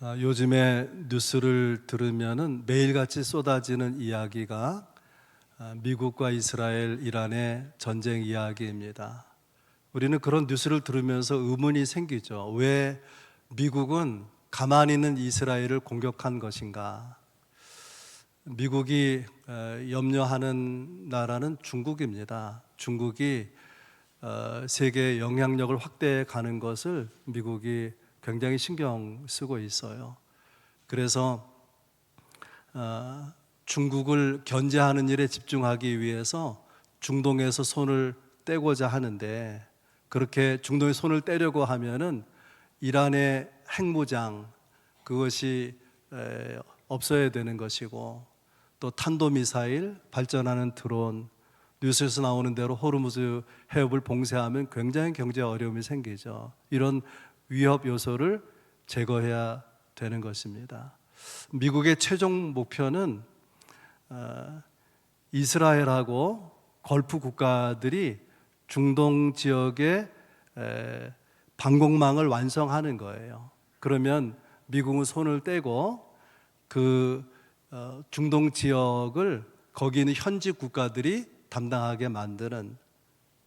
요즘에 뉴스를 들으면은 매일같이 쏟아지는 이야기가 미국과 이스라엘, 이란의 전쟁 이야기입니다. 우리는 그런 뉴스를 들으면서 의문이 생기죠. 왜 미국은 가만히 있는 이스라엘을 공격한 것인가? 미국이 염려하는 나라는 중국입니다. 중국이 세계의 영향력을 확대해 가는 것을 미국이 굉장히 신경 쓰고 있어요. 그래서 중국을 견제하는 일에 집중하기 위해서 중동에서 손을 떼고자 하는데, 그렇게 중동에 손을 떼려고 하면은 이란의 핵무장, 그것이 없어야 되는 것이고, 또 탄도미사일, 발전하는 드론, 뉴스에서 나오는 대로 호르무즈 해협을 봉쇄하면 굉장히 경제 어려움이 생기죠. 이런 위협 요소를 제거해야 되는 것입니다. 미국의 최종 목표는 이스라엘하고 걸프 국가들이 중동 지역의 방공망을 완성하는 거예요. 그러면 미국은 손을 떼고 그 중동 지역을 거기 있는 현지 국가들이 담당하게 만드는,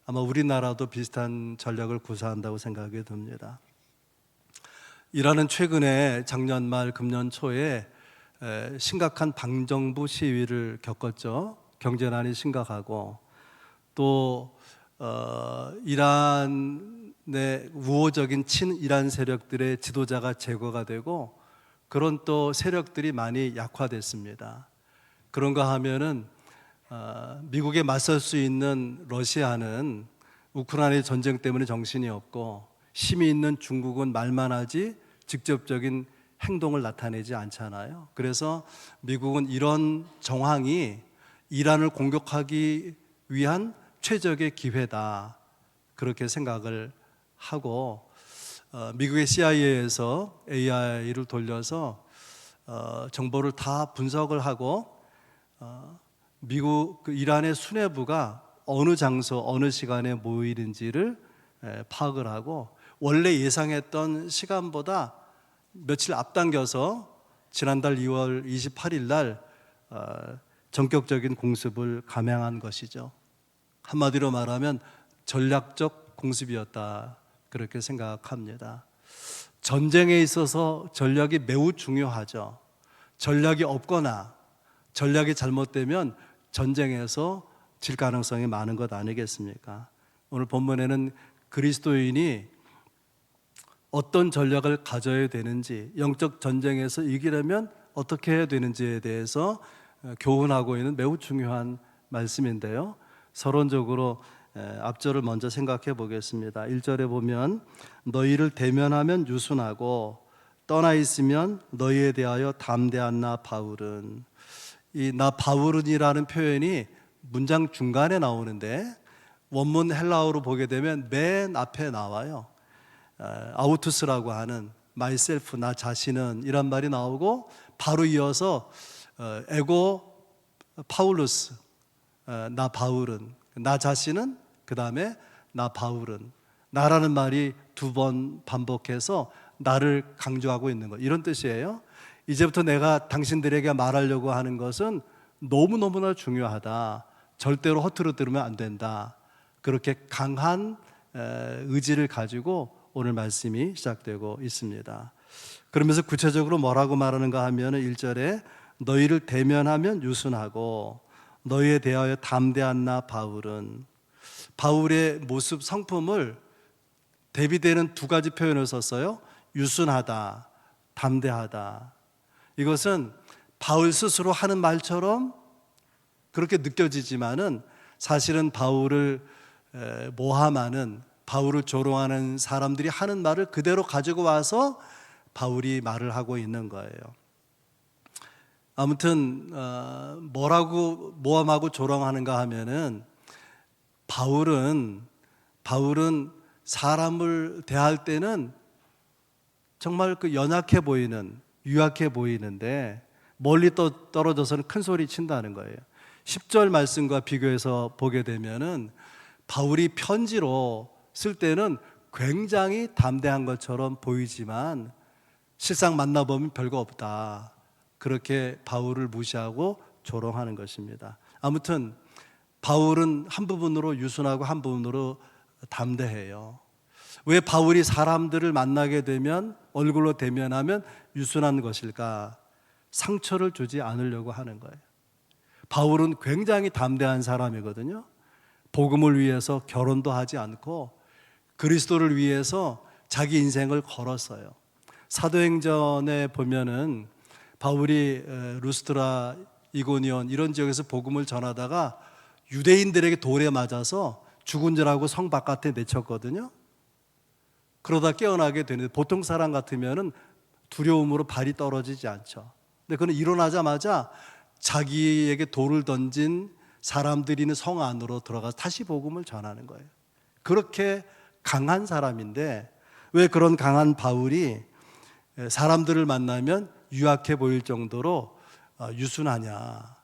아마 우리나라도 비슷한 전략을 구사한다고 생각이 듭니다. 이란은 최근에 작년 말 금년 초에 심각한 반정부 시위를 겪었죠. 경제난이 심각하고, 또 이란의 우호적인 친이란 세력들의 지도자가 제거가 되고, 그런 또 세력들이 많이 약화됐습니다. 그런가 하면은 미국에 맞설 수 있는 러시아는 우크라이나 전쟁 때문에 정신이 없고, 힘이 있는 중국은 말만 하지 직접적인 행동을 나타내지 않잖아요. 그래서 미국은 이런 정황이 이란을 공격하기 위한 최적의 기회다, 그렇게 생각을 하고, 미국의 CIA에서 AI를 돌려서 정보를 다 분석을 하고, 미국 이란의 수뇌부가 어느 장소 어느 시간에 모이는지를 파악을 하고, 원래 예상했던 시간보다 며칠 앞당겨서 지난달 2월 28일 날 전격적인 공습을 감행한 것이죠. 한마디로 말하면 전략적 공습이었다, 그렇게 생각합니다. 전쟁에 있어서 전략이 매우 중요하죠. 전략이 없거나 전략이 잘못되면 전쟁에서 질 가능성이 많은 것 아니겠습니까? 오늘 본문에는 그리스도인이 어떤 전략을 가져야 되는지, 영적 전쟁에서 이기려면 어떻게 해야 되는지에 대해서 교훈하고 있는 매우 중요한 말씀인데요. 서론적으로 앞절을 먼저 생각해 보겠습니다. 1절에 보면 너희를 대면하면 유순하고 떠나 있으면 너희에 대하여 담대한 나 바울은, 이 나 바울은이라는 표현이 문장 중간에 나오는데, 원문 헬라어로 보게 되면 맨 앞에 나와요. 아우투스라고 하는 myself, 나 자신은, 이란 말이 나오고, 바로 이어서 에고 파울루스, 나 바울은, 나 자신은, 그 다음에 나 바울은, 나라는 말이 두 번 반복해서 나를 강조하고 있는 것, 이런 뜻이에요. 이제부터 내가 당신들에게 말하려고 하는 것은 너무너무나 중요하다, 절대로 허투루 들으면 안 된다, 그렇게 강한 의지를 가지고 오늘 말씀이 시작되고 있습니다. 그러면서 구체적으로 뭐라고 말하는가 하면 1절에 너희를 대면하면 유순하고 너희에 대하여 담대한 나 바울은, 바울의 모습 성품을 대비되는 두 가지 표현을 썼어요. 유순하다, 담대하다. 이것은 바울 스스로 하는 말처럼 그렇게 느껴지지만은 사실은 바울을 모함하는, 바울을 조롱하는 사람들이 하는 말을 그대로 가지고 와서 바울이 말을 하고 있는 거예요. 아무튼 뭐라고 모함하고 조롱하는가 하면은, 바울은 사람을 대할 때는 정말 그 연약해 보이는, 유약해 보이는데 멀리 떨어져서는 큰 소리 친다는 거예요. 10절 말씀과 비교해서 보게 되면은 바울이 편지로 쓸 때는 굉장히 담대한 것처럼 보이지만 실상 만나보면 별거 없다. 그렇게 바울을 무시하고 조롱하는 것입니다. 아무튼 바울은 한 부분으로 유순하고 한 부분으로 담대해요. 왜 바울이 사람들을 만나게 되면 얼굴로 대면하면 유순한 것일까? 상처를 주지 않으려고 하는 거예요. 바울은 굉장히 담대한 사람이거든요. 복음을 위해서 결혼도 하지 않고 그리스도를 위해서 자기 인생을 걸었어요. 사도행전에 보면은 바울이 루스트라, 이고니온 이런 지역에서 복음을 전하다가 유대인들에게 돌에 맞아서 죽은 줄 알고 성 바깥에 내쳤거든요. 그러다 깨어나게 되는데 보통 사람 같으면은 두려움으로 발이 떨어지지 않죠. 근데 그는 일어나자마자 자기에게 돌을 던진 사람들이 있는 성 안으로 들어가서 다시 복음을 전하는 거예요. 그렇게 강한 사람인데 왜 그런 강한 바울이 사람들을 만나면 유약해 보일 정도로 유순하냐?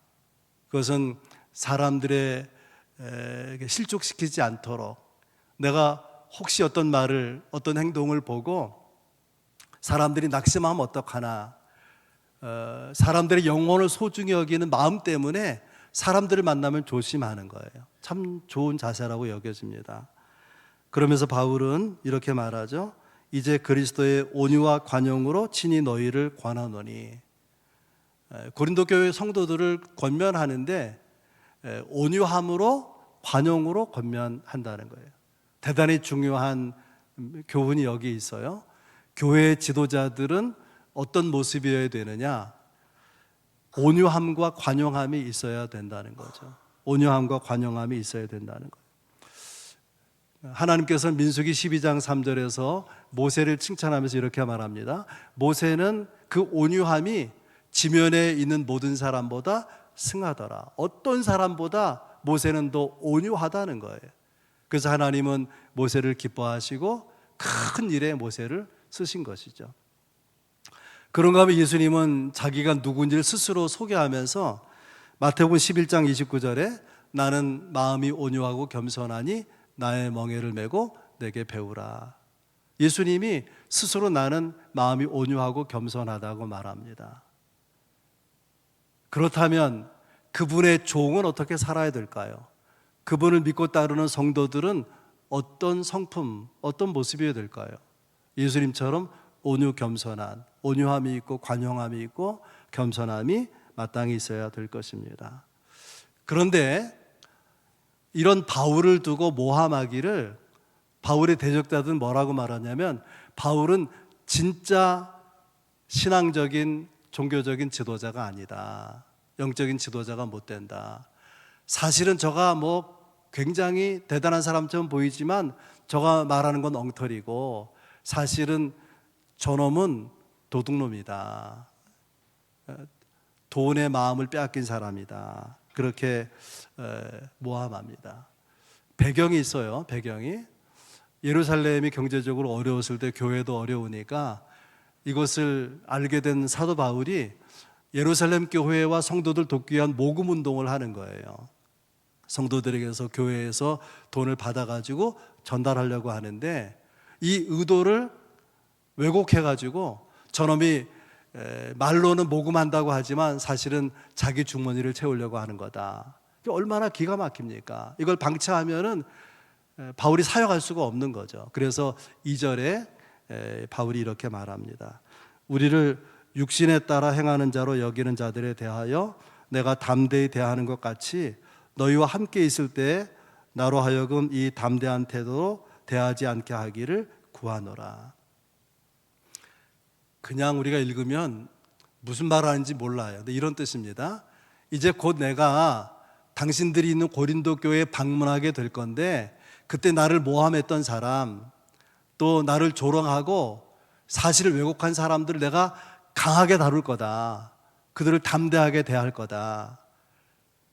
그것은 사람들의 실족시키지 않도록 내가 혹시 어떤 말을, 어떤 행동을 보고 사람들이 낙심하면 어떡하나, 사람들의 영혼을 소중히 여기는 마음 때문에 사람들을 만나면 조심하는 거예요. 참 좋은 자세라고 여겨집니다. 그러면서 바울은 이렇게 말하죠. 이제 그리스도의 온유와 관용으로 친히 너희를 권하노니. 고린도 교회 성도들을 권면하는데 온유함으로 관용으로 권면한다는 거예요. 대단히 중요한 교훈이 여기 있어요. 교회 지도자들은 어떤 모습이어야 되느냐? 온유함과 관용함이 있어야 된다는 거죠. 온유함과 관용함이 있어야 된다는 거예요. 하나님께서 민수기 12장 3절에서 모세를 칭찬하면서 이렇게 말합니다. 모세는 그 온유함이 지면에 있는 모든 사람보다 승하더라. 어떤 사람보다 모세는 더 온유하다는 거예요. 그래서 하나님은 모세를 기뻐하시고 큰 일에 모세를 쓰신 것이죠. 그런가 하면 예수님은 자기가 누군지를 스스로 소개하면서 마태복음 11장 29절에 나는 마음이 온유하고 겸손하니 나의 멍에를 메고 내게 배우라. 예수님이 스스로 나는 마음이 온유하고 겸손하다고 말합니다. 그렇다면 그분의 종은 어떻게 살아야 될까요? 그분을 믿고 따르는 성도들은 어떤 성품, 어떤 모습이어야 될까요? 예수님처럼 온유 겸손한, 온유함이 있고 관용함이 있고 겸손함이 마땅히 있어야 될 것입니다. 그런데 이런 바울을 두고 모함하기를 바울의 대적자들은 뭐라고 말하냐면 바울은 진짜 신앙적인 종교적인 지도자가 아니다. 영적인 지도자가 못 된다. 사실은 저가 굉장히 대단한 사람처럼 보이지만 저가 말하는 건 엉터리고 사실은 저놈은 도둑놈이다. 돈의 마음을 빼앗긴 사람이다. 그렇게 모함합니다. 배경이 있어요. 배경이 예루살렘이 경제적으로 어려웠을 때 교회도 어려우니까 이것을 알게 된 사도 바울이 예루살렘 교회와 성도들 돕기 위한 모금 운동을 하는 거예요. 성도들에게서 교회에서 돈을 받아가지고 전달하려고 하는데 이 의도를 왜곡해가지고 저놈이 말로는 모금한다고 하지만 사실은 자기 주머니를 채우려고 하는 거다. 얼마나 기가 막힙니까? 이걸 방치하면은 바울이 사역할 수가 없는 거죠. 그래서 2절에 바울이 이렇게 말합니다. 우리를 육신에 따라 행하는 자로 여기는 자들에 대하여 내가 담대히 대하는 것 같이 너희와 함께 있을 때 나로 하여금 이 담대한 태도로 대하지 않게 하기를 구하노라. 그냥 우리가 읽으면 무슨 말 하는지 몰라요. 근데 이런 뜻입니다. 이제 곧 내가 당신들이 있는 고린도 교회에 방문하게 될 건데 그때 나를 모함했던 사람 또 나를 조롱하고 사실을 왜곡한 사람들을 내가 강하게 다룰 거다. 그들을 담대하게 대할 거다.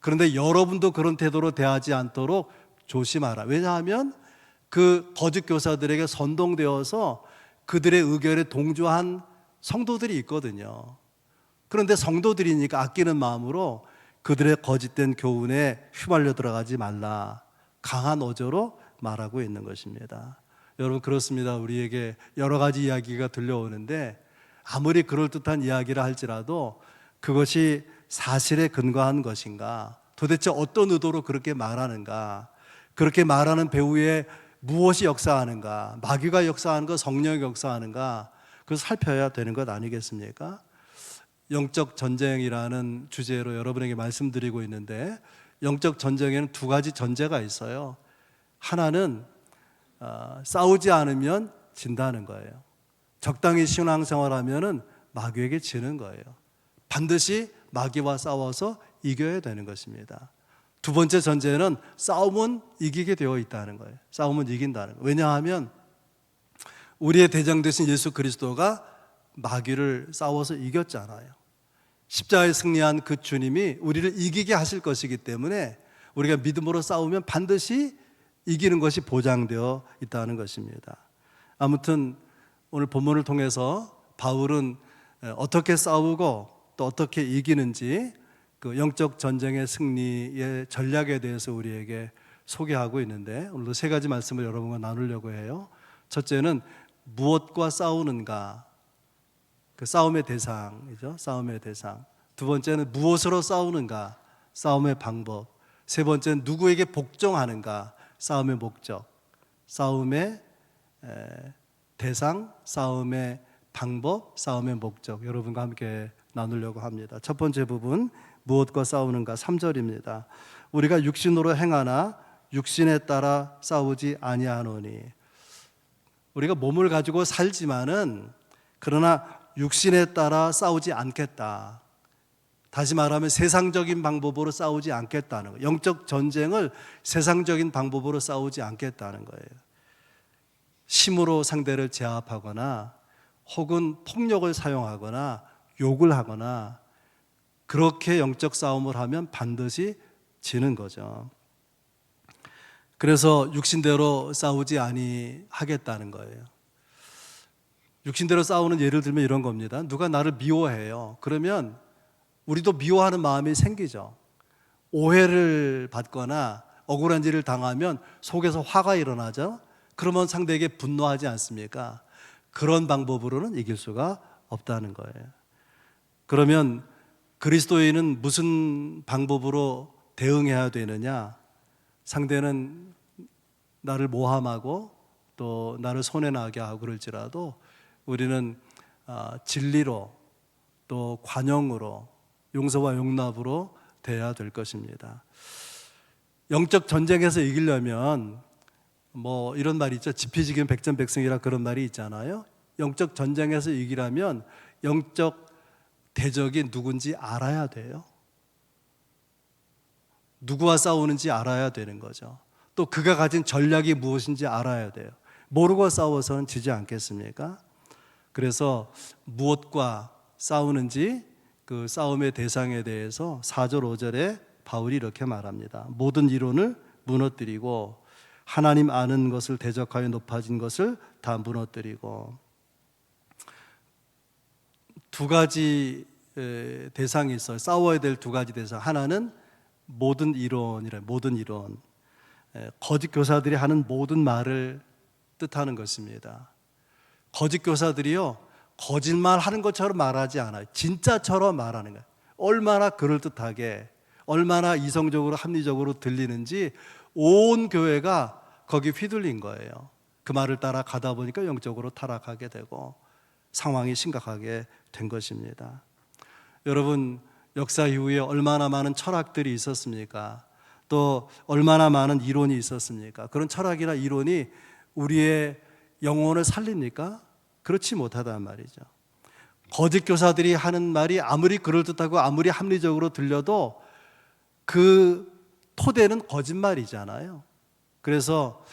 그런데 여러분도 그런 태도로 대하지 않도록 조심하라. 왜냐하면 그 거짓 교사들에게 선동되어서 그들의 의견에 동조한 성도들이 있거든요. 그런데 성도들이니까 아끼는 마음으로 그들의 거짓된 교훈에 휘말려 들어가지 말라. 강한 어조로 말하고 있는 것입니다. 여러분 그렇습니다. 우리에게 여러 가지 이야기가 들려오는데 아무리 그럴듯한 이야기를 할지라도 그것이 사실에 근거한 것인가? 도대체 어떤 의도로 그렇게 말하는가? 그렇게 말하는 배후에 무엇이 역사하는가? 마귀가 역사하는가? 성령이 역사하는가? 그걸 살펴야 되는 것 아니겠습니까? 영적 전쟁이라는 주제로 여러분에게 말씀드리고 있는데, 영적 전쟁에는 두 가지 전제가 있어요. 하나는 싸우지 않으면 진다는 거예요. 적당히 신앙생활하면은 마귀에게 지는 거예요. 반드시 마귀와 싸워서 이겨야 되는 것입니다. 두 번째 전제는 싸움은 이기게 되어 있다는 거예요. 싸움은 이긴다는 거예요. 왜냐하면 우리의 대장 되신 예수 그리스도가 마귀를 싸워서 이겼잖아요. 십자가에 승리한 그 주님이 우리를 이기게 하실 것이기 때문에 우리가 믿음으로 싸우면 반드시 이기는 것이 보장되어 있다는 것입니다. 아무튼 오늘 본문을 통해서 바울은 어떻게 싸우고 또 어떻게 이기는지 그 영적 전쟁의 승리의 전략에 대해서 우리에게 소개하고 있는데, 오늘도 세 가지 말씀을 여러분과 나누려고 해요. 첫째는 무엇과 싸우는가, 그 싸움의 대상이죠. 싸움의 대상. 두 번째는 무엇으로 싸우는가, 싸움의 방법. 세 번째는 누구에게 복종하는가, 싸움의 목적. 싸움의 대상, 싸움의 방법, 싸움의 목적. 여러분과 함께 나누려고 합니다. 첫 번째 부분, 무엇과 싸우는가, 3절입니다. 우리가 육신으로 행하나 육신에 따라 싸우지 아니하노니. 우리가 몸을 가지고 살지만은 그러나 육신에 따라 싸우지 않겠다. 다시 말하면 세상적인 방법으로 싸우지 않겠다는 거예요. 영적 전쟁을 세상적인 방법으로 싸우지 않겠다는 거예요. 힘으로 상대를 제압하거나 혹은 폭력을 사용하거나 욕을 하거나 그렇게 영적 싸움을 하면 반드시 지는 거죠. 그래서 육신대로 싸우지 아니하겠다는 거예요. 육신대로 싸우는 예를 들면 이런 겁니다. 누가 나를 미워해요. 그러면 우리도 미워하는 마음이 생기죠. 오해를 받거나 억울한 일을 당하면 속에서 화가 일어나죠. 그러면 상대에게 분노하지 않습니까? 그런 방법으로는 이길 수가 없다는 거예요. 그러면 그리스도인은 무슨 방법으로 대응해야 되느냐? 상대는 나를 모함하고 또 나를 손해나게 하고 그럴지라도 우리는 진리로 또 관용으로 용서와 용납으로 대해야 될 것입니다. 영적 전쟁에서 이기려면 뭐 이런 말이 있죠. 지피지기는 백전백승이라 그런 말이 있잖아요. 영적 전쟁에서 이기려면 영적 대적이 누군지 알아야 돼요. 누구와 싸우는지 알아야 되는 거죠. 또 그가 가진 전략이 무엇인지 알아야 돼요. 모르고 싸워서는 지지 않겠습니까? 그래서 무엇과 싸우는지 그 싸움의 대상에 대해서 4절 5절에 바울이 이렇게 말합니다. 모든 이론을 무너뜨리고 하나님 아는 것을 대적하여 높아진 것을 다 무너뜨리고. 두 가지 대상이 있어요. 싸워야 될 두 가지 대상. 하나는 모든 이론이래. 모든 이론. 거짓 교사들이 하는 모든 말을 뜻하는 것입니다. 거짓 교사들이요, 거짓말 하는 것처럼 말하지 않아요. 진짜처럼 말하는 거예요. 얼마나 그럴듯하게, 얼마나 이성적으로 합리적으로 들리는지 온 교회가 거기 휘둘린 거예요. 그 말을 따라 가다 보니까 영적으로 타락하게 되고 상황이 심각하게 된 것입니다. 여러분, 역사 이후에 얼마나 많은 철학들이 있었습니까? 또 얼마나 많은 이론이 있었습니까? 그런 철학이나 이론이 우리의 영혼을 살립니까? 그렇지 못하단 말이죠. 거짓 교사들이 하는 말이 아무리 그럴듯하고 아무리 합리적으로 들려도 그 토대는 거짓말이잖아요. 그래서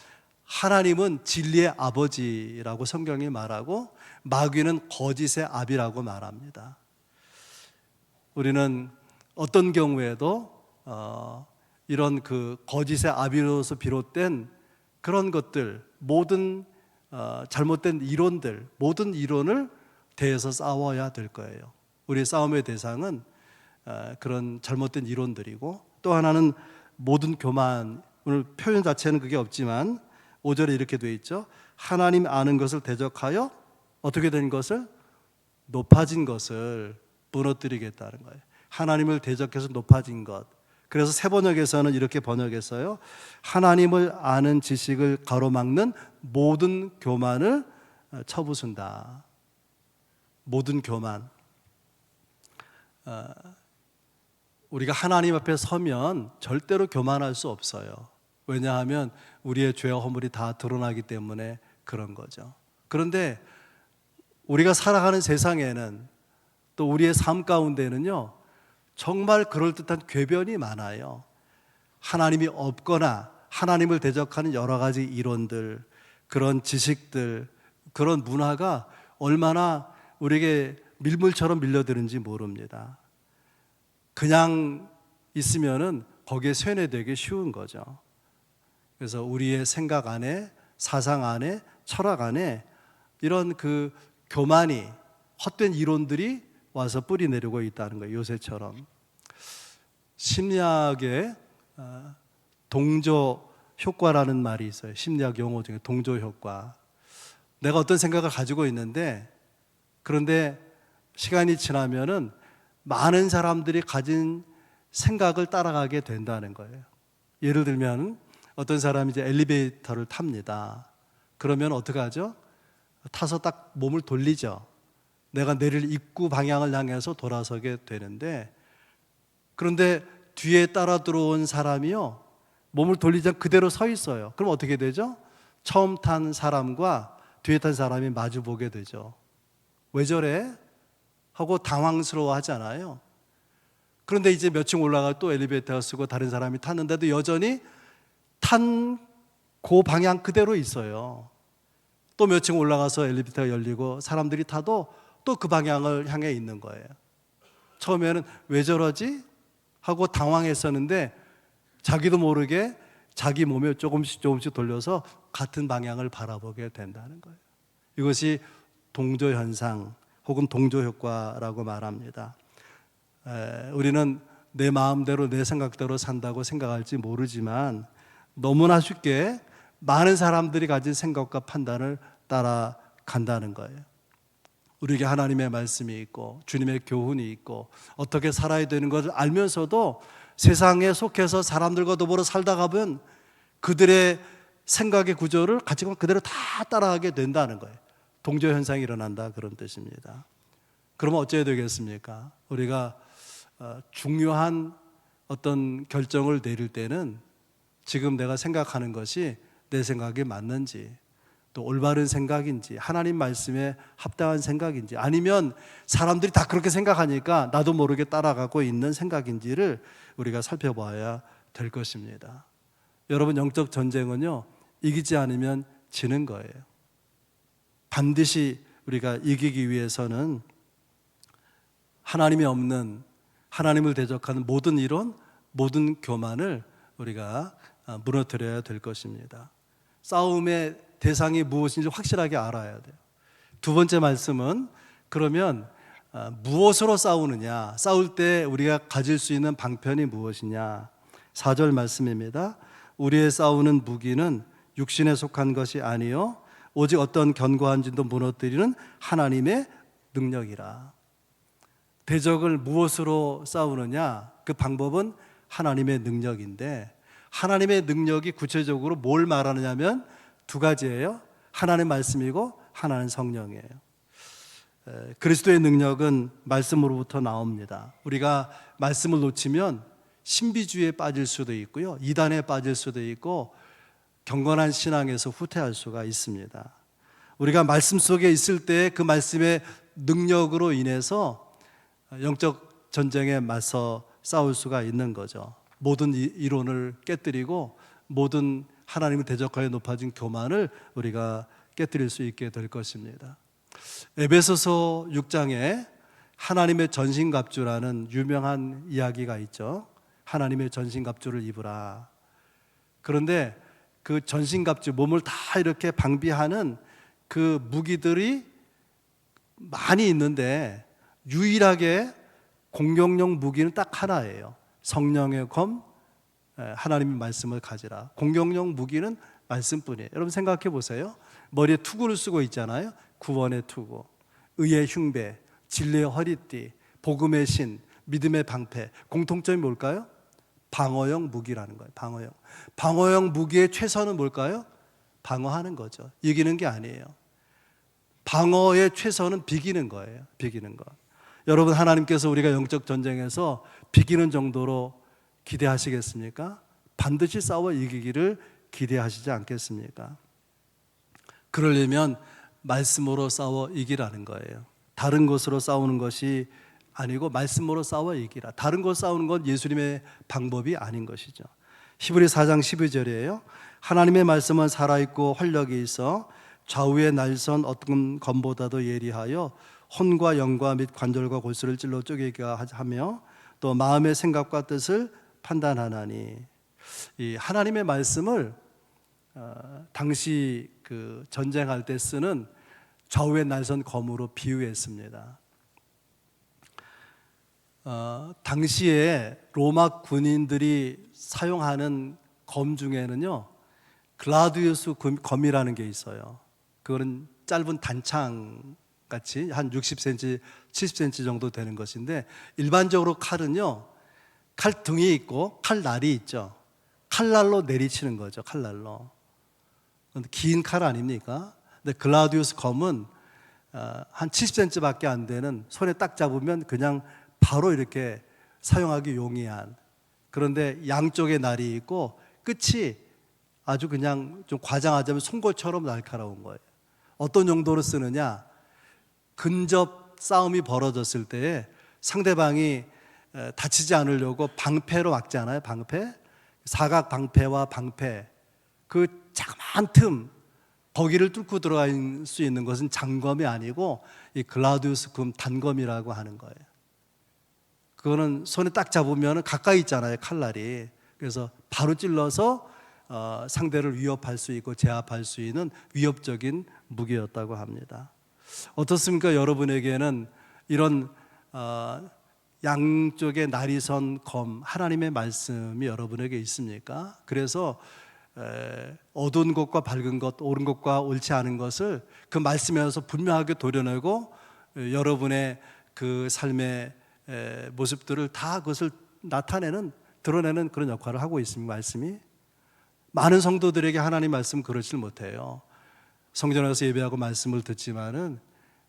하나님은 진리의 아버지라고 성경이 말하고 마귀는 거짓의 아비라고 말합니다. 우리는 어떤 경우에도 이런 그 거짓의 아비로서 비롯된 그런 것들, 모든 잘못된 이론들, 모든 이론을 대해서 싸워야 될 거예요. 우리의 싸움의 대상은 그런 잘못된 이론들이고, 또 하나는 모든 교만. 오늘 표현 자체는 그게 없지만 5절에 이렇게 돼 있죠. 하나님 아는 것을 대적하여 어떻게 된 것을 높아진 것을 무너뜨리겠다는 거예요. 하나님을 대적해서 높아진 것. 그래서 새 번역에서는 이렇게 번역했어요. 하나님을 아는 지식을 가로막는 모든 교만을 쳐부순다. 모든 교만. 우리가 하나님 앞에 서면 절대로 교만할 수 없어요. 왜냐하면 우리의 죄와 허물이 다 드러나기 때문에 그런 거죠. 그런데 우리가 살아가는 세상에는 또 우리의 삶 가운데는요, 정말 그럴듯한 궤변이 많아요. 하나님이 없거나 하나님을 대적하는 여러 가지 이론들, 그런 지식들, 그런 문화가 얼마나 우리에게 밀물처럼 밀려드는지 모릅니다. 그냥 있으면은 거기에 쇠뇌되기 쉬운 거죠. 그래서 우리의 생각 안에, 사상 안에, 철학 안에 이런 그 교만이, 헛된 이론들이 와서 뿌리 내리고 있다는 거예요. 요새처럼. 심리학에 동조 효과라는 말이 있어요. 심리학 용어 중에 동조 효과. 내가 어떤 생각을 가지고 있는데, 그런데 시간이 지나면은 많은 사람들이 가진 생각을 따라가게 된다는 거예요. 예를 들면 어떤 사람이 이제 엘리베이터를 탑니다. 그러면 어떻게 하죠? 타서 딱 몸을 돌리죠. 내가 내릴 입구 방향을 향해서 돌아서게 되는데, 그런데 뒤에 따라 들어온 사람이요, 몸을 돌리자 그대로 서 있어요. 그럼 어떻게 되죠? 처음 탄 사람과 뒤에 탄 사람이 마주 보게 되죠. 왜 저래? 하고 당황스러워 하잖아요. 그런데 이제 몇 층 올라가 또 엘리베이터가 쓰고 다른 사람이 탔는데도 여전히 탄 그 방향 그대로 있어요. 또 몇 층 올라가서 엘리베이터가 열리고 사람들이 타도 또 그 방향을 향해 있는 거예요. 처음에는 왜 저러지? 하고 당황했었는데 자기도 모르게 자기 몸에 조금씩 돌려서 같은 방향을 바라보게 된다는 거예요. 이것이 동조현상 혹은 동조효과라고 말합니다. 우리는 내 마음대로 내 생각대로 산다고 생각할지 모르지만 너무나 쉽게 많은 사람들이 가진 생각과 판단을 따라간다는 거예요. 우리에게 하나님의 말씀이 있고 주님의 교훈이 있고 어떻게 살아야 되는 것을 알면서도 세상에 속해서 사람들과 더불어 살다가 보면 그들의 생각의 구조를 가치관 그대로 다 따라가게 된다는 거예요. 동조현상이 일어난다, 그런 뜻입니다. 그러면 어찌해야 되겠습니까? 우리가 중요한 어떤 결정을 내릴 때는 지금 내가 생각하는 것이 내 생각에 맞는지, 또 올바른 생각인지, 하나님 말씀에 합당한 생각인지, 아니면 사람들이 다 그렇게 생각하니까 나도 모르게 따라가고 있는 생각인지를 우리가 살펴봐야 될 것입니다. 여러분, 영적 전쟁은요, 이기지 않으면 지는 거예요. 반드시 우리가 이기기 위해서는 하나님이 없는, 하나님을 대적하는 모든 이론, 모든 교만을 우리가 무너뜨려야 될 것입니다. 싸움의 대상이 무엇인지 확실하게 알아야 돼요. 두 번째 말씀은, 그러면 무엇으로 싸우느냐, 싸울 때 우리가 가질 수 있는 방편이 무엇이냐. 4절 말씀입니다. 우리의 싸우는 무기는 육신에 속한 것이 아니요 오직 어떤 견고한 진도 무너뜨리는 하나님의 능력이라. 대적을 무엇으로 싸우느냐, 그 방법은 하나님의 능력인데, 하나님의 능력이 구체적으로 뭘 말하느냐면 두 가지예요. 하나는 말씀이고 하나는 성령이에요. 그리스도의 능력은 말씀으로부터 나옵니다. 우리가 말씀을 놓치면 신비주의에 빠질 수도 있고요, 이단에 빠질 수도 있고, 경건한 신앙에서 후퇴할 수가 있습니다. 우리가 말씀 속에 있을 때 그 말씀의 능력으로 인해서 영적 전쟁에 맞서 싸울 수가 있는 거죠. 모든 이론을 깨뜨리고 모든 하나님을 대적하여 높아진 교만을 우리가 깨뜨릴 수 있게 될 것입니다. 에베소서 6장에 하나님의 전신갑주라는 유명한 이야기가 있죠. 하나님의 전신갑주를 입으라. 그런데 그 전신갑주, 몸을 다 이렇게 방비하는 그 무기들이 많이 있는데 유일하게 공격용 무기는 딱 하나예요. 성령의 검, 하나님의 말씀을 가지라. 공격용 무기는 말씀뿐이에요. 여러분 생각해 보세요. 머리에 투구를 쓰고 있잖아요. 구원의 투구, 의의 흉배, 진리의 허리띠, 복음의 신, 믿음의 방패. 공통점이 뭘까요? 방어용 무기라는 거예요. 방어용 무기의 최선은 뭘까요? 방어하는 거죠. 이기는 게 아니에요. 방어의 최선은 비기는 거예요. 비기는 것. 여러분, 하나님께서 우리가 영적 전쟁에서 비기는 정도로 기대하시겠습니까? 반드시 싸워 이기기를 기대하시지 않겠습니까? 그러려면 말씀으로 싸워 이기라는 거예요. 다른 것으로 싸우는 것이 아니고 말씀으로 싸워 이기라. 다른 것 싸우는 건 예수님의 방법이 아닌 것이죠. 히브리 4장 12절이에요. 하나님의 말씀은 살아있고 활력이 있어 좌우의 날선 어떤 검보다도 예리하여 혼과 영과 및 관절과 골수를 찔러 쪼개게 하며 또 마음의 생각과 뜻을 판단하나니. 이 하나님의 말씀을 당시 그 전쟁할 때 쓰는 좌우의 날선 검으로 비유했습니다. 당시에 로마 군인들이 사용하는 검 중에는요, 글라디우스 검이라는 게 있어요. 그거는 짧은 단창 같이 한 60cm, 70cm 정도 되는 것인데, 일반적으로 칼은요, 칼등이 있고 칼날이 있죠. 칼날로 내리치는 거죠. 칼날로. 긴 칼 아닙니까? 근데 글라디우스 검은 한 70cm밖에 안 되는, 손에 딱 잡으면 그냥 바로 이렇게 사용하기 용이한, 그런데 양쪽에 날이 있고 끝이 아주 그냥 좀 과장하자면 송곳처럼 날카로운 거예요. 어떤 용도로 쓰느냐? 근접 싸움이 벌어졌을 때에 상대방이 다치지 않으려고 방패로 막잖아요. 방패, 사각 방패와 방패, 그 자그마한 틈, 거기를 뚫고 들어갈 수 있는 것은 장검이 아니고 이 글라디우스 금 단검이라고 하는 거예요. 그거는 손에 딱 잡으면 가까이 있잖아요, 칼날이. 그래서 바로 찔러서 상대를 위협할 수 있고 제압할 수 있는 위협적인 무기였다고 합니다. 어떻습니까? 여러분에게는 이런 양쪽에 날이 선 검, 하나님의 말씀이 여러분에게 있습니까? 그래서 어두운 것과 밝은 것, 옳은 것과 옳지 않은 것을 그 말씀에서 분명하게 도려내고 여러분의 그 삶의 모습들을 다 그것을 나타내는, 드러내는 그런 역할을 하고 있습니다. 말씀이. 많은 성도들에게 하나님 말씀 그러질 못해요. 성전에 가서 예배하고 말씀을 듣지만은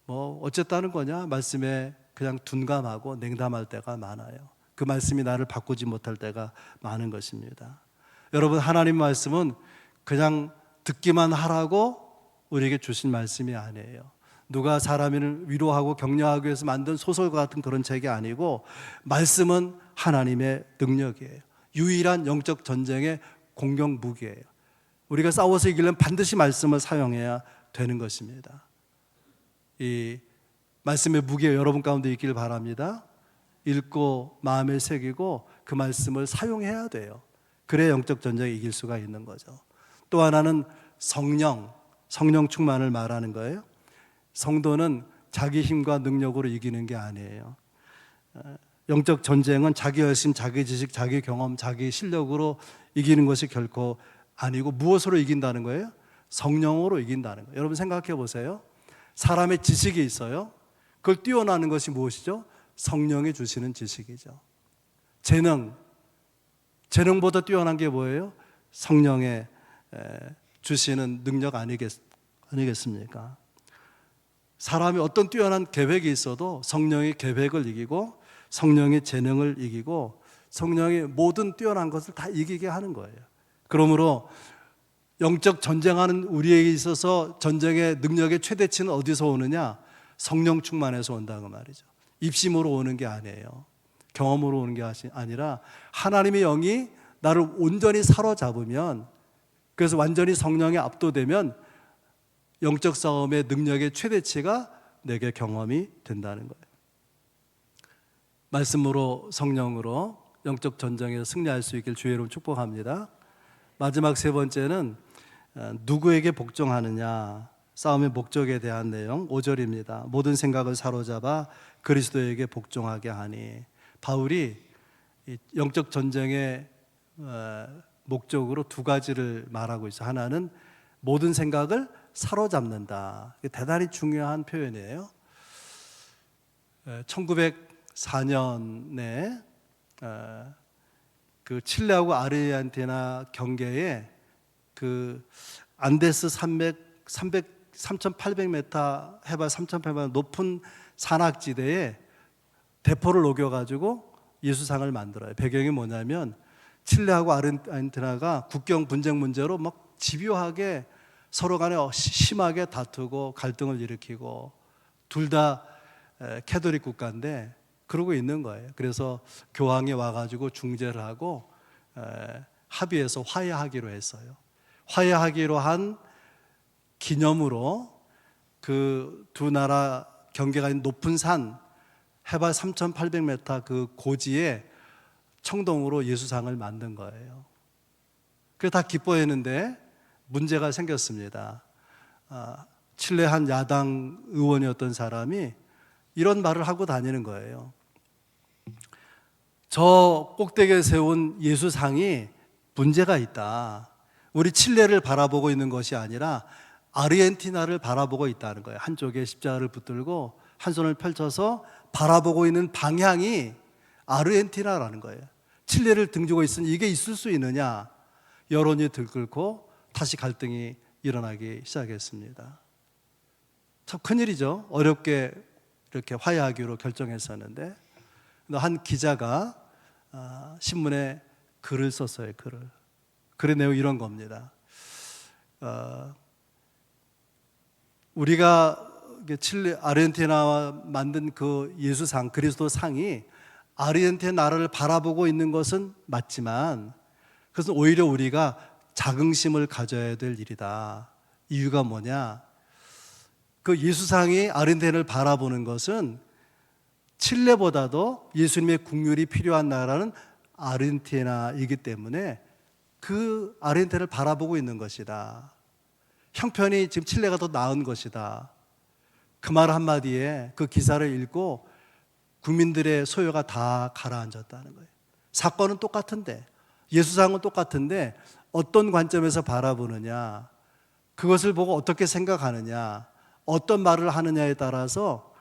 뭐 어쨌다는 거냐, 말씀에 그냥 둔감하고 냉담할 때가 많아요. 그 말씀이 나를 바꾸지 못할 때가 많은 것입니다. 여러분, 하나님 말씀은 그냥 듣기만 하라고 우리에게 주신 말씀이 아니에요. 누가 사람을 위로하고 격려하기 위해서 만든 소설과 같은 그런 책이 아니고, 말씀은 하나님의 능력이에요. 유일한 영적 전쟁의 공격 무기예요. 우리가 싸워서 이기려면 반드시 말씀을 사용해야 되는 것입니다. 이 말씀의 무게가 여러분 가운데 있기를 바랍니다. 읽고 마음에 새기고 그 말씀을 사용해야 돼요. 그래야 영적 전쟁에 이길 수가 있는 거죠. 또 하나는 성령 충만을 말하는 거예요. 성도는 자기 힘과 능력으로 이기는 게 아니에요. 영적 전쟁은 자기 열심, 자기 지식, 자기 경험, 자기 실력으로 이기는 것이 결코 아니고 무엇으로 이긴다는 거예요? 성령으로 이긴다는 거예요. 여러분 생각해 보세요. 사람의 지식이 있어요. 그걸 뛰어나는 것이 무엇이죠? 성령이 주시는 지식이죠. 재능보다 뛰어난 게 뭐예요? 성령의 주시는 능력 아니겠습니까? 사람이 어떤 뛰어난 계획이 있어도 성령의 계획을 이기고 성령의 재능을 이기고 성령의 모든 뛰어난 것을 다 이기게 하는 거예요. 그러므로 영적 전쟁하는 우리에게 있어서 전쟁의 능력의 최대치는 어디서 오느냐? 성령 충만에서 온다고 말이죠. 입심으로 오는 게 아니에요. 경험으로 오는 게 아니라 하나님의 영이 나를 온전히 사로잡으면, 그래서 완전히 성령에 압도되면 영적 싸움의 능력의 최대치가 내게 경험이 된다는 거예요. 말씀으로, 성령으로 영적 전쟁에서 승리할 수 있길 주의 이름으로 축복합니다. 마지막 세 번째는 누구에게 복종하느냐, 싸움의 목적에 대한 내용 5절입니다. 모든 생각을 사로잡아 그리스도에게 복종하게 하니. 바울이 영적 전쟁의 목적으로 두 가지를 말하고 있어요. 하나는 모든 생각을 사로잡는다. 이게 대단히 중요한 표현이에요. 1904년에 그 칠레하고 아르헨티나 경계에 그 안데스 산맥 3,800m 해발 3,800m 높은 산악지대에 대포를 녹여가지고 예수상을 만들어요. 배경이 뭐냐면 칠레하고 아르헨티나가 국경 분쟁 문제로 막 집요하게 서로 간에 심하게 다투고 갈등을 일으키고 둘 다 캐톨릭 국가인데 그러고 있는 거예요. 그래서 교황이 와가지고 중재를 하고 합의해서 화해하기로 했어요. 화해하기로 한 기념으로 그 두 나라 경계가 있는 높은 산 해발 3,800m 그 고지에 청동으로 예수상을 만든 거예요. 그래서 다 기뻐했는데 문제가 생겼습니다. 칠레 한 야당 의원이었던 사람이 이런 말을 하고 다니는 거예요. 저 꼭대기에 세운 예수상이 문제가 있다. 우리 칠레를 바라보고 있는 것이 아니라 아르헨티나를 바라보고 있다는 거예요. 한쪽에 십자가를 붙들고 한 손을 펼쳐서 바라보고 있는 방향이 아르헨티나라는 거예요. 칠레를 등지고 있으니 이게 있을 수 있느냐? 여론이 들끓고 다시 갈등이 일어나기 시작했습니다. 참 큰일이죠. 어렵게 이렇게 화해하기로 결정했었는데 한 기자가 신문에 글을 썼어요. 글의 내용이 이런 겁니다. 우리가 칠레 아르헨티나와 만든 그 예수상 그리스도 상이 아르헨티나 나라를 바라보고 있는 것은 맞지만 그것은 오히려 우리가 자긍심을 가져야 될 일이다. 이유가 뭐냐? 그 예수상이 아르헨티나를 바라보는 것은 칠레보다도 예수님의 국률이 필요한 나라는 아르헨티나이기 때문에 그 아르헨티나를 바라보고 있는 것이다. 형편이 지금 칠레가 더 나은 것이다. 그 말 한마디에 그 기사를 읽고 국민들의 소요가 다 가라앉았다는 거예요. 사건은 똑같은데 예수상은 똑같은데 어떤 관점에서 바라보느냐, 그것을 보고 어떻게 생각하느냐, 어떤 말을 하느냐에 따라서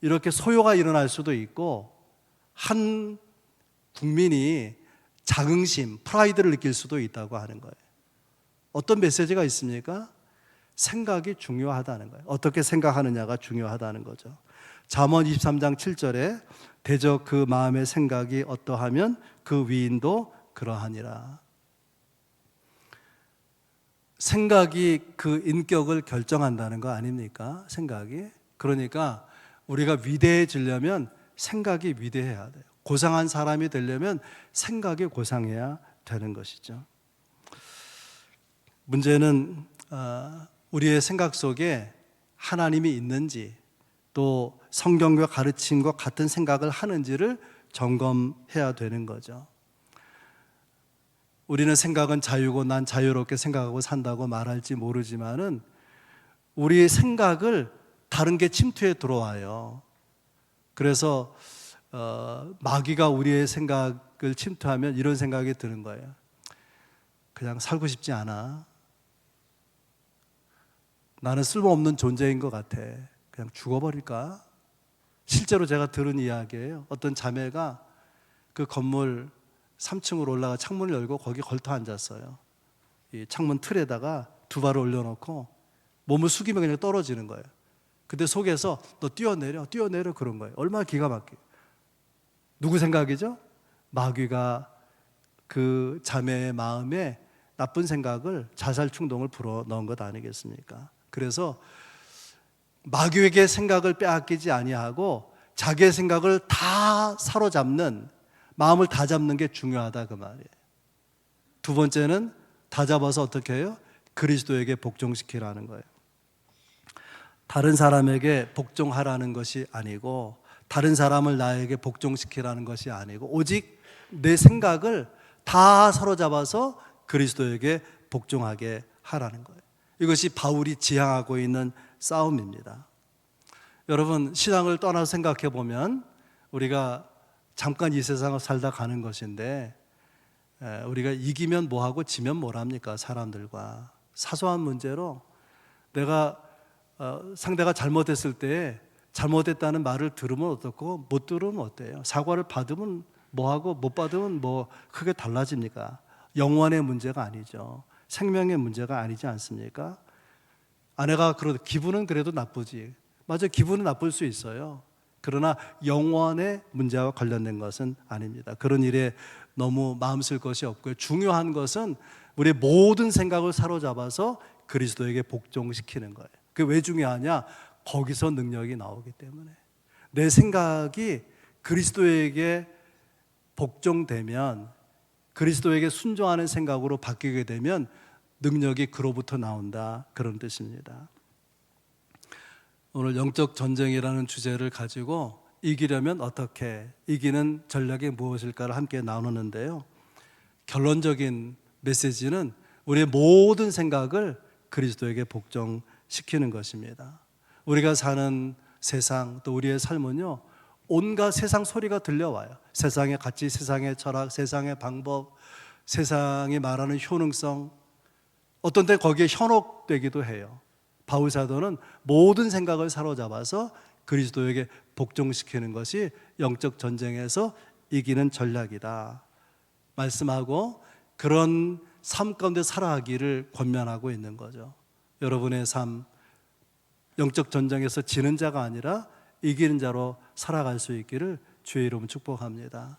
이렇게 소요가 일어날 수도 있고 한 국민이 자긍심, 프라이드를 느낄 수도 있다고 하는 거예요. 어떤 메시지가 있습니까? 생각이 중요하다는 거예요. 어떻게 생각하느냐가 중요하다는 거죠. 잠언 23장 7절에 대저 그 마음의 생각이 어떠하면 그 위인도 그러하니라. 생각이 그 인격을 결정한다는 거 아닙니까? 생각이. 그러니까 우리가 위대해지려면 생각이 위대해야 돼요. 고상한 사람이 되려면 생각이 고상해야 되는 것이죠. 문제는 우리의 생각 속에 하나님이 있는지 또 성경과 가르침과 같은 생각을 하는지를 점검해야 되는 거죠. 우리는 생각은 자유고 난 자유롭게 생각하고 산다고 말할지 모르지만은 우리의 생각을 다른 게 침투해 들어와요. 그래서 마귀가 우리의 생각을 침투하면 이런 생각이 드는 거예요. 그냥 살고 싶지 않아. 나는 쓸모없는 존재인 것 같아. 그냥 죽어버릴까? 실제로 제가 들은 이야기예요. 어떤 자매가 그 건물 3층으로 올라가 창문을 열고 거기 걸터 앉았어요. 이 창문 틀에다가 두 발을 올려놓고 몸을 숙이면 그냥 떨어지는 거예요. 근데 속에서 너 뛰어내려 그런 거예요. 얼마나 기가 막혀. 누구 생각이죠? 마귀가 그 자매의 마음에 나쁜 생각을, 자살 충동을 불어넣은 것 아니겠습니까? 그래서 마귀에게 생각을 빼앗기지 아니하고 자기의 생각을 다 사로잡는, 마음을 다 잡는 게 중요하다 그 말이에요. 두 번째는 다 잡아서 어떻게 해요? 그리스도에게 복종시키라는 거예요. 다른 사람에게 복종하라는 것이 아니고, 다른 사람을 나에게 복종시키라는 것이 아니고, 오직 내 생각을 다 사로잡아서 그리스도에게 복종하게 하라는 거예요. 이것이 바울이 지향하고 있는 싸움입니다. 여러분, 신앙을 떠나서 생각해 보면 우리가 잠깐 이 세상을 살다 가는 것인데, 우리가 이기면 뭐하고 지면 뭐랍니까? 사람들과 사소한 문제로 내가 상대가 잘못했을 때 잘못했다는 말을 들으면 어떻고 못 들으면 어때요? 사과를 받으면 뭐하고 못 받으면 뭐 크게 달라집니까? 영원의 문제가 아니죠. 생명의 문제가 아니지 않습니까? 아내가 기분은 그래도 나쁘지. 맞아, 기분은 나쁠 수 있어요. 그러나 영원의 문제와 관련된 것은 아닙니다. 그런 일에 너무 마음 쓸 것이 없고요. 중요한 것은 우리의 모든 생각을 사로잡아서 그리스도에게 복종시키는 거예요. 그게 왜 중요하냐? 거기서 능력이 나오기 때문에. 내 생각이 그리스도에게 복종되면, 그리스도에게 순종하는 생각으로 바뀌게 되면 능력이 그로부터 나온다, 그런 뜻입니다. 오늘 영적 전쟁이라는 주제를 가지고 이기려면 어떻게, 이기는 전략이 무엇일까를 함께 나누는데요, 결론적인 메시지는 우리의 모든 생각을 그리스도에게 복종시키는 것입니다. 우리가 사는 세상, 또 우리의 삶은요, 온갖 세상 소리가 들려와요. 세상의 가치, 세상의 철학, 세상의 방법, 세상이 말하는 효능성, 어떤 때 거기에 현혹되기도 해요. 바울 사도는 모든 생각을 사로잡아서 그리스도에게 복종시키는 것이 영적 전쟁에서 이기는 전략이다 말씀하고, 그런 삶 가운데 살아가기를 권면하고 있는 거죠. 여러분의 삶, 영적 전쟁에서 지는 자가 아니라 이기는 자로 살아갈 수 있기를 주의 이름으로 축복합니다.